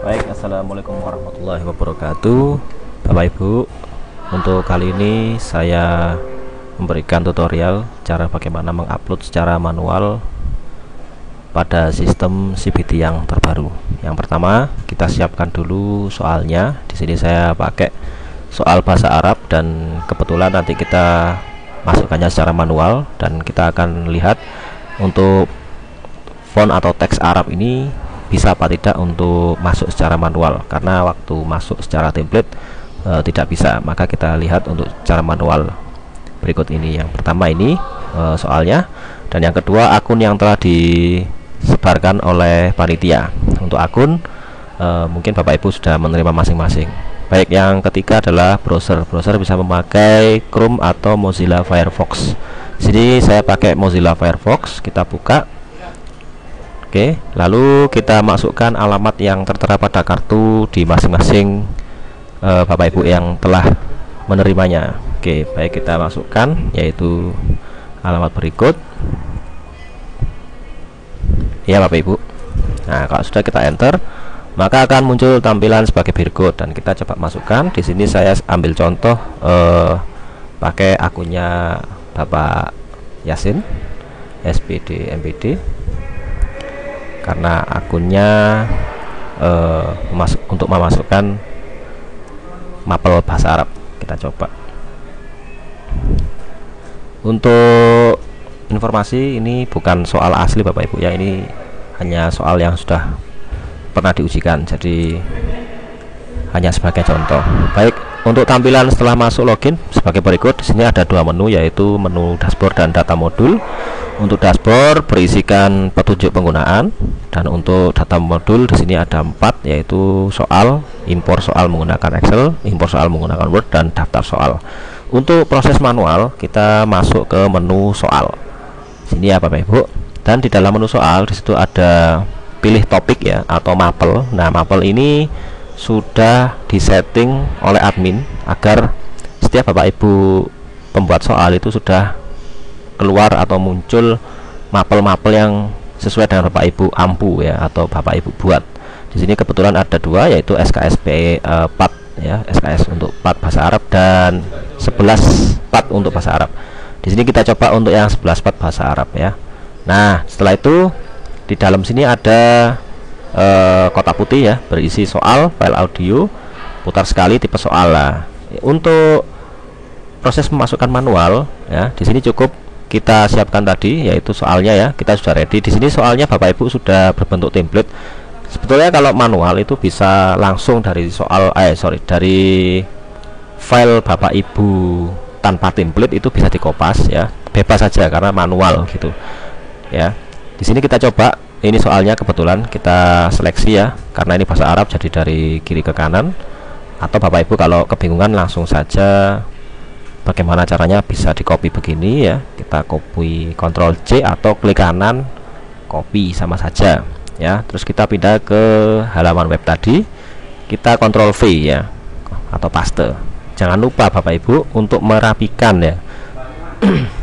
Baik, assalamualaikum warahmatullahi wabarakatuh, Bapak Ibu. Untuk kali ini saya memberikan tutorial cara bagaimana mengupload secara manual pada sistem CBT yang terbaru. Yang pertama, kita siapkan dulu soalnya. Di sini saya pakai soal bahasa Arab dan kebetulan nanti kita masukkannya secara manual dan kita akan lihat untuk font atau teks Arab ini bisa apa tidak untuk masuk secara manual, karena waktu masuk secara template tidak bisa. Maka kita lihat untuk cara manual berikut ini. Yang pertama ini soalnya, dan yang kedua akun yang telah disebarkan oleh panitia. Untuk akun mungkin Bapak Ibu sudah menerima masing-masing. Baik, yang ketiga adalah browser. Browser bisa memakai Chrome atau Mozilla Firefox. Sini saya pakai Mozilla Firefox. Kita buka. Oke, lalu kita masukkan alamat yang tertera pada kartu di masing-masing Bapak Ibu yang telah menerimanya. Oke, baik, kita masukkan yaitu alamat berikut. Ya Bapak Ibu. Nah, kalau sudah kita enter, maka akan muncul tampilan sebagai berikut dan kita coba masukkan. Di sini saya ambil contoh pakai akunnya Bapak Yasin SPD MPD, karena akunnya untuk memasukkan mapel bahasa Arab. Kita coba. Untuk informasi, ini bukan soal asli Bapak Ibu ya, ini hanya soal yang sudah pernah diujikan, jadi hanya sebagai contoh. Baik, untuk tampilan setelah masuk login sebagai berikut. Di sini ada dua menu, yaitu menu dashboard dan data modul. Untuk dashboard berisikan petunjuk penggunaan, dan untuk data modul di sini ada 4, yaitu soal, impor soal menggunakan Excel, impor soal menggunakan Word, dan daftar soal. Untuk proses manual, kita masuk ke menu soal. Sini ya Bapak Ibu. Dan di dalam menu soal di situ ada pilih topik ya atau mapel. Nah, mapel ini sudah disetting oleh admin agar setiap Bapak Ibu pembuat soal itu sudah keluar atau muncul mapel-mapel yang sesuai dengan Bapak Ibu ampu ya, atau Bapak Ibu buat. Di sini kebetulan ada dua, yaitu SKSP 4 ya, SKS untuk 4 bahasa Arab dan 11 4 untuk bahasa Arab. Di sini kita coba untuk yang 11 4 bahasa Arab ya. Nah, setelah itu di dalam sini ada kotak putih ya, berisi soal, file audio, putar sekali, tipe soal lah. Untuk proses memasukkan manual ya, di sini cukup kita siapkan tadi, yaitu soalnya ya, kita sudah ready. Di sini soalnya Bapak Ibu sudah berbentuk template. Sebetulnya kalau manual itu bisa langsung dari soal dari file Bapak Ibu tanpa template, itu bisa dikopas ya, bebas saja karena manual gitu ya. Di sini kita coba, ini soalnya kebetulan kita seleksi ya, karena ini bahasa Arab jadi dari kiri ke kanan. Atau Bapak Ibu kalau kebingungan langsung saja bagaimana caranya, bisa di copy begini ya, kita copy Ctrl C atau klik kanan copy, sama saja ya. Terus kita pindah ke halaman web tadi, kita Ctrl V ya atau paste. Jangan lupa Bapak Ibu untuk merapikan ya.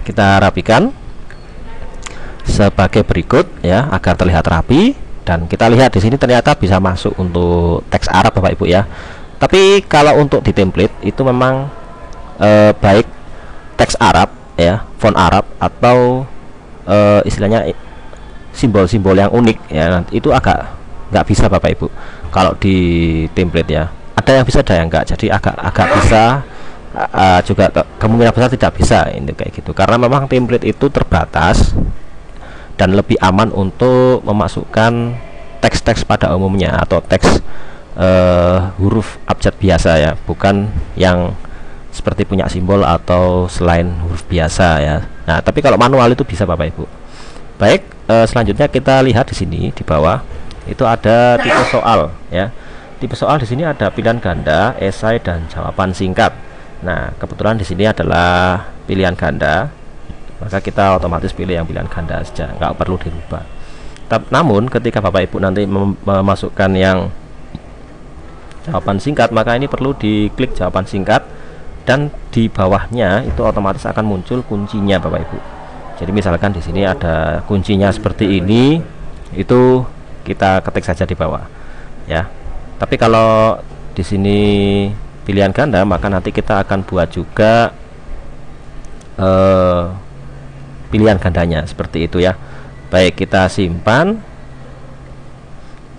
Kita rapikan sebagai berikut ya, agar terlihat rapi. Dan kita lihat di sini ternyata bisa masuk untuk teks Arab Bapak Ibu ya. Tapi kalau untuk di template itu memang baik teks Arab ya, font Arab, atau istilahnya simbol-simbol yang unik ya, itu agak nggak bisa Bapak Ibu kalau di template ya. Ada yang bisa, ada yang enggak, jadi agak bisa, juga kemungkinan besar tidak bisa ini kayak gitu, karena memang template itu terbatas dan lebih aman untuk memasukkan teks-teks pada umumnya atau teks huruf abjad biasa ya, bukan yang seperti punya simbol atau selain huruf biasa ya. Nah, tapi kalau manual itu bisa Bapak Ibu. Baik, selanjutnya kita lihat di sini di bawah itu ada tipe soal ya. Tipe soal di sini ada pilihan ganda, esai, dan jawaban singkat. Nah, kebetulan di sini adalah pilihan ganda, maka kita otomatis pilih yang pilihan ganda saja, nggak perlu dirubah. Namun ketika Bapak Ibu nanti memasukkan yang jawaban singkat, maka ini perlu diklik jawaban singkat, dan di bawahnya itu otomatis akan muncul kuncinya Bapak Ibu. Jadi misalkan di sini ada kuncinya seperti ini, itu kita ketik saja di bawah ya. Tapi kalau di sini pilihan ganda, maka nanti kita akan buat juga pilihan gandanya seperti itu ya. Baik, kita simpan.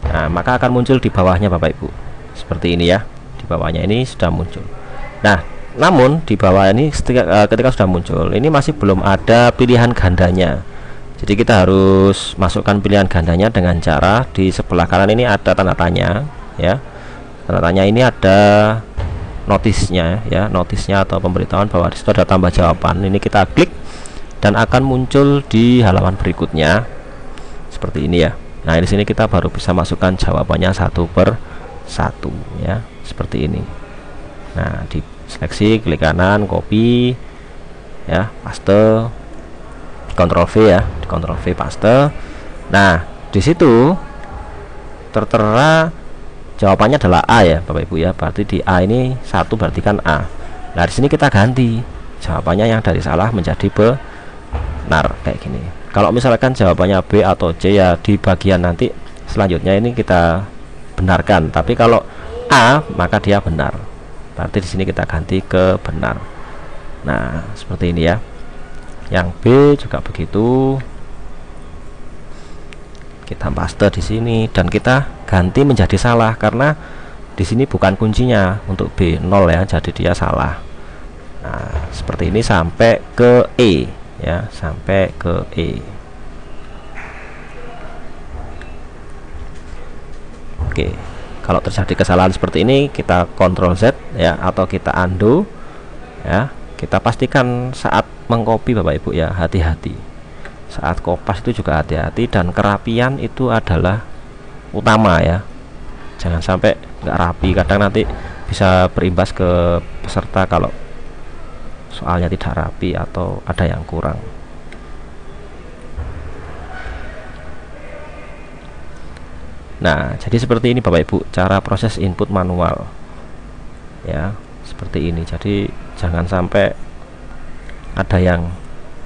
Nah, maka akan muncul di bawahnya Bapak Ibu seperti ini ya. Di bawahnya ini sudah muncul. Nah, namun di bawah ini ketika sudah muncul, ini masih belum ada pilihan gandanya. Jadi kita harus masukkan pilihan gandanya dengan cara di sebelah kanan ini ada tanda tanya ya. Tanda tanya ini ada notisnya ya, notisnya atau pemberitahuan bahwa di situ ada tambah jawaban. Ini kita klik dan akan muncul di halaman berikutnya seperti ini ya. Nah, di sini kita baru bisa masukkan jawabannya satu per satu ya, seperti ini. Nah, di seleksi, klik kanan, copy ya, paste, Ctrl V ya, di Ctrl V paste. Nah, di situ tertera jawabannya adalah A ya Bapak Ibu ya. Berarti di A ini satu, berarti kan A. Nah, di sini kita ganti jawabannya yang dari salah menjadi benar kayak gini. Kalau misalkan jawabannya B atau C ya di bagian nanti selanjutnya ini kita benarkan. Tapi kalau A maka dia benar. Berarti di sini kita ganti ke benar. Nah, seperti ini ya. Yang B juga begitu. Kita paste di sini dan kita ganti menjadi salah karena di sini bukan kuncinya untuk B 0 ya, jadi dia salah. Nah, seperti ini sampai ke E ya, sampai ke E. Oke, kalau terjadi kesalahan seperti ini kita Ctrl Z ya, atau kita undo ya. Kita pastikan saat mengcopy Bapak Ibu ya, hati-hati. Saat kopas itu juga hati-hati, dan kerapian itu adalah utama ya. Jangan sampai nggak rapi, kadang nanti bisa berimbas ke peserta kalau soalnya tidak rapi atau ada yang kurang. Nah, jadi seperti ini Bapak Ibu cara proses input manual ya, seperti ini. Jadi jangan sampai ada yang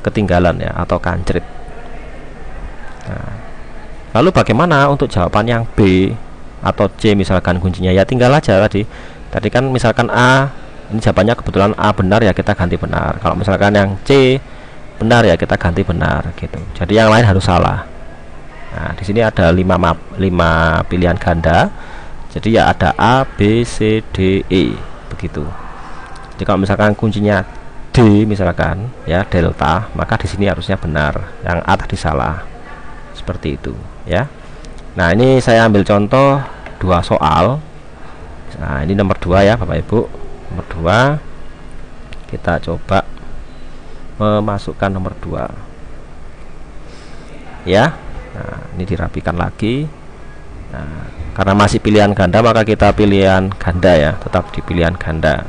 ketinggalan ya atau kancrit. Nah, lalu bagaimana untuk jawaban yang B atau C misalkan kuncinya ya, tinggal aja tadi kan misalkan A, ini jawabannya kebetulan A benar ya, kita ganti benar. Kalau misalkan yang C benar ya, kita ganti benar gitu. Jadi yang lain harus salah. Nah, di sini ada 5 pilihan ganda. Jadi ya ada A, B, C, D, E begitu. Jadi kalau misalkan kuncinya D misalkan ya, delta, maka di sini harusnya benar, yang A tadi salah. Seperti itu ya. Nah, ini saya ambil contoh 2 soal. Nah, ini nomor 2 ya Bapak Ibu. Nomor 2 kita coba memasukkan nomor 2 ya. Nah, ini dirapikan lagi. Nah, karena masih pilihan ganda maka kita pilihan ganda ya, tetap di pilihan ganda.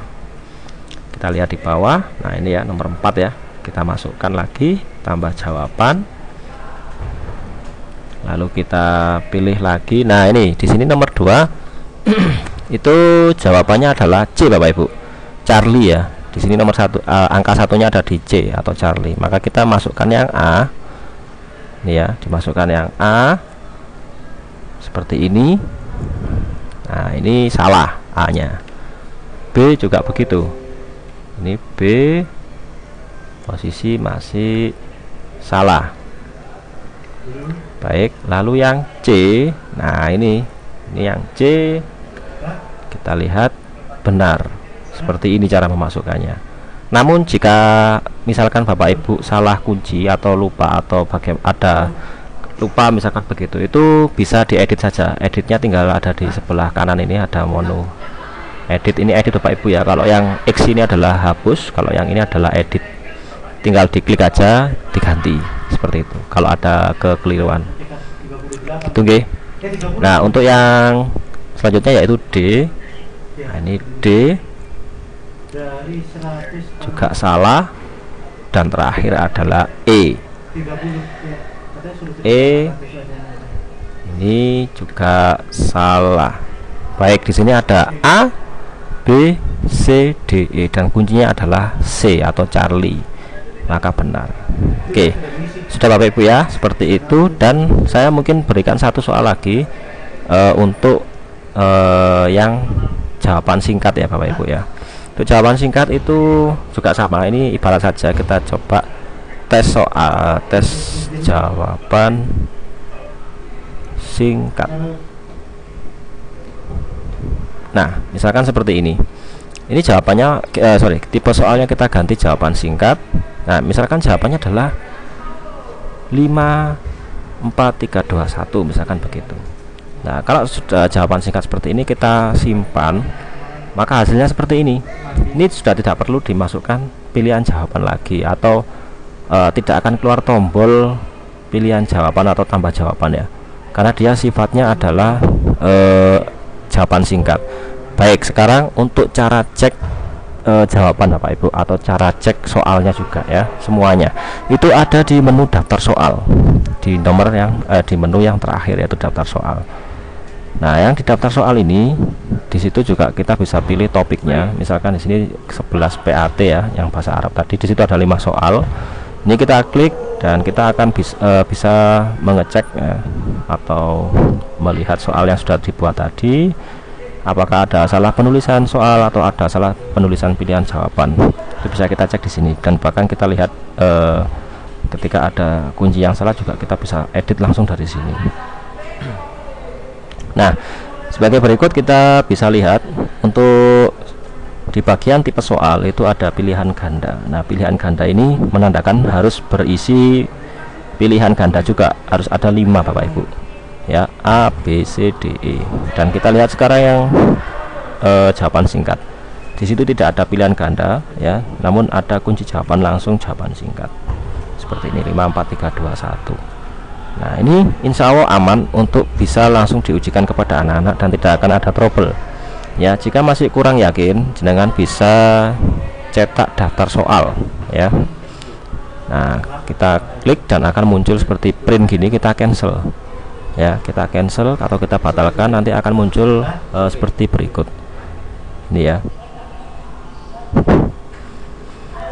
Kita lihat di bawah. Nah, ini ya nomor 4 ya, kita masukkan lagi tambah jawaban, lalu kita pilih lagi. Nah, ini di sini nomor 2 itu jawabannya adalah C Bapak Ibu, Charlie ya. Di sini nomor 1 angka satunya ada di C atau Charlie, maka kita masukkan yang A. Ini ya, dimasukkan yang A seperti ini. Nah, ini salah A nya. B juga begitu. Ini B posisi masih salah. Baik, lalu yang C. Nah, ini yang C kita lihat benar. Seperti ini cara memasukkannya. Namun jika misalkan Bapak Ibu salah kunci atau lupa atau ada lupa misalkan begitu, itu bisa diedit saja. Editnya tinggal ada di sebelah kanan ini, ada menu edit. Ini edit Bapak Ibu ya. Kalau yang X ini adalah hapus, kalau yang ini adalah edit. Tinggal diklik aja, diganti seperti itu kalau ada kekeliruan. Gitu nggih. Nah, untuk yang selanjutnya yaitu D. Nah, ini D juga salah, dan terakhir adalah E. E ini juga salah. Baik, di sini ada A, B, C, D, E, dan kuncinya adalah C atau Charlie, maka benar. Oke, sudah Bapak Ibu ya, seperti itu. Dan saya mungkin berikan satu soal lagi untuk yang jawaban singkat ya Bapak Ibu ya. Untuk jawaban singkat itu juga sama, ini ibarat saja kita coba tes soal, tes jawaban singkat. Nah, misalkan seperti ini. Ini jawabannya tipe soalnya kita ganti jawaban singkat. Nah, misalkan jawabannya adalah 5 4 3 2 1 misalkan begitu. Nah, kalau sudah jawaban singkat seperti ini kita simpan, maka hasilnya seperti ini. Ini sudah tidak perlu dimasukkan pilihan jawaban lagi, atau tidak akan keluar tombol pilihan jawaban atau tambah jawaban ya, karena dia sifatnya adalah jawaban singkat. Baik, sekarang untuk cara cek jawaban Bapak Ibu, atau cara cek soalnya juga ya, semuanya itu ada di menu daftar soal, di nomor yang di menu yang terakhir, yaitu daftar soal. Nah, yang di daftar soal ini, di situ juga kita bisa pilih topiknya. Misalkan di sini 11 PAT ya, yang bahasa Arab tadi. Di situ ada 5 soal. Ini kita klik dan kita akan bisa mengecek atau melihat soal yang sudah dibuat tadi, apakah ada salah penulisan soal atau ada salah penulisan pilihan jawaban. Itu bisa kita cek di sini, dan bahkan kita lihat ketika ada kunci yang salah juga kita bisa edit langsung dari sini. Nah, sebagai berikut kita bisa lihat untuk di bagian tipe soal itu ada pilihan ganda. Nah, pilihan ganda ini menandakan harus berisi pilihan ganda juga, harus ada 5 Bapak Ibu ya, A, B, C, D, E. Dan kita lihat sekarang yang jawaban singkat. Di situ tidak ada pilihan ganda ya, namun ada kunci jawaban langsung, jawaban singkat seperti ini, 5 4 3 2 1. Nah, ini insya Allah aman untuk bisa langsung diujikan kepada anak-anak dan tidak akan ada trouble ya. Jika masih kurang yakin, jenengan bisa cetak daftar soal ya. Nah, kita klik dan akan muncul seperti print gini, kita cancel ya, kita cancel atau kita batalkan, nanti akan muncul seperti berikut ini ya.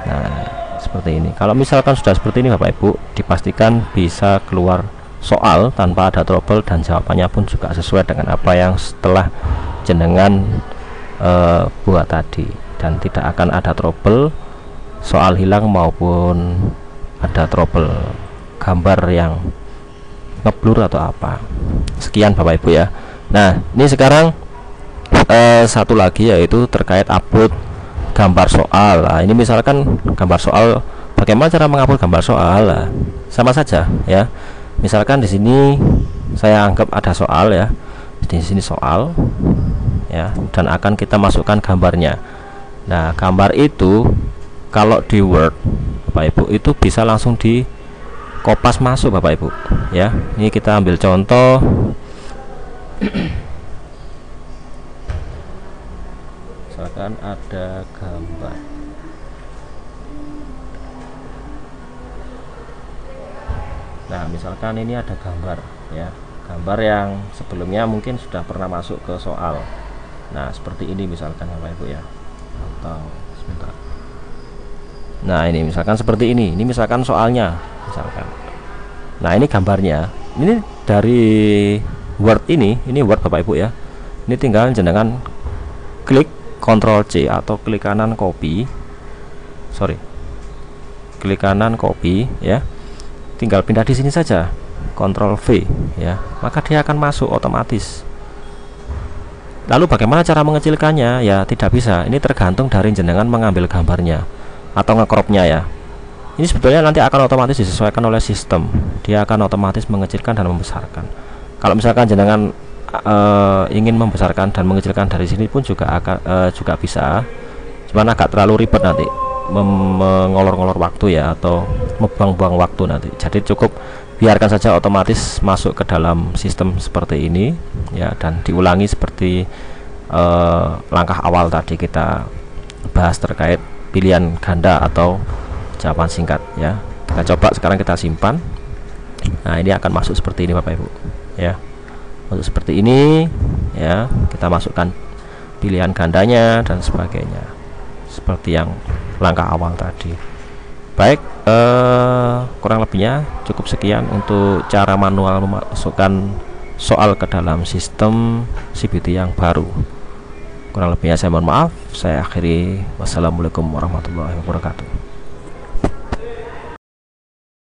Nah, seperti ini. Kalau misalkan sudah seperti ini Bapak Ibu, dipastikan bisa keluar soal tanpa ada trouble, dan jawabannya pun juga sesuai dengan apa yang setelah jenengan buat tadi, dan tidak akan ada trouble soal hilang maupun ada trouble gambar yang ngeblur atau apa. Sekian Bapak Ibu ya. Nah, ini sekarang satu lagi, yaitu terkait upload gambar soal. Nah, ini misalkan gambar soal, bagaimana cara mengupload gambar soal? Nah, sama saja ya. Misalkan di sini saya anggap ada soal ya, di sini soal ya, dan akan kita masukkan gambarnya. Nah, gambar itu kalau di Word Bapak Ibu itu bisa langsung di kopas masuk Bapak Ibu ya. Ini kita ambil contoh. Misalkan ada gambar, nah misalkan ini ada gambar ya, gambar yang sebelumnya mungkin sudah pernah masuk ke soal. Nah, seperti ini misalkan Bapak Ibu ya, atau sebentar. Nah, ini misalkan seperti ini misalkan soalnya misalkan. Nah, ini gambarnya, ini dari Word, ini Word Bapak Ibu ya. Ini tinggal jenengan klik Ctrl C atau klik kanan copy, klik kanan copy ya, tinggal pindah di sini saja, Ctrl V ya, maka dia akan masuk otomatis. Lalu bagaimana cara mengecilkannya? Ya tidak bisa, ini tergantung dari jenengan mengambil gambarnya atau ngecropnya ya. Ini sebetulnya nanti akan otomatis disesuaikan oleh sistem, dia akan otomatis mengecilkan dan membesarkan. Kalau misalkan jenengan ingin membesarkan dan mengecilkan dari sini pun juga akan juga bisa, cuman agak terlalu ribet nanti, mengolor-ngolor waktu ya, atau membuang-buang waktu nanti. Jadi cukup biarkan saja otomatis masuk ke dalam sistem seperti ini ya, dan diulangi seperti langkah awal tadi kita bahas terkait pilihan ganda atau jawaban singkat ya. Kita coba sekarang, kita simpan. Nah, ini akan masuk seperti ini Bapak Ibu ya, masuk seperti ini ya. Kita masukkan pilihan gandanya dan sebagainya seperti yang langkah awal tadi. Baik, kurang lebihnya cukup sekian untuk cara manual memasukkan soal ke dalam sistem CBT yang baru. Kurang lebihnya saya mohon maaf. Saya akhiri. Wassalamualaikum warahmatullahi wabarakatuh.